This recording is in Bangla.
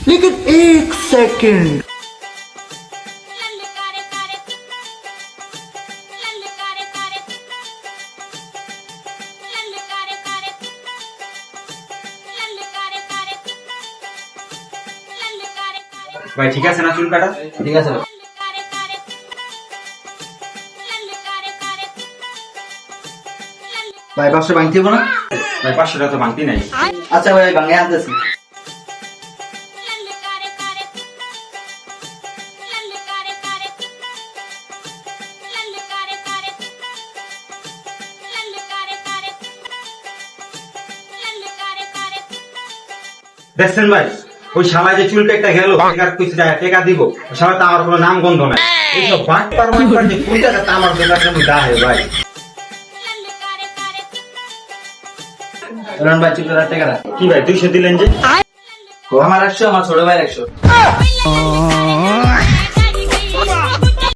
लेकिन एक सेकंड ভাই ঠিক আছে না চুল কাটা? ঠিক আছে ভাই 500 ভাঙতে হবে না? ভাই 500 টাকা তো ভাঙতি নাই। আচ্ছা ভাই ভাঙে আনতেছি। দেখছেন ভাই, ওই শালা যে চুল কেটে গেল টাকার কিছু টাকা দিব, শালা তো আমার কোনো নাম গন্ধ নাই। এইসব বাটপার মাটপার যে কোন টাকা আমার দোকানের মধ্যে আহে ভাই। রন ভাই চুল কাটার টাকাটা কি ভাই 200 দিলেন যে? আমার 100, আমার ছোট ভাইয়ের 100।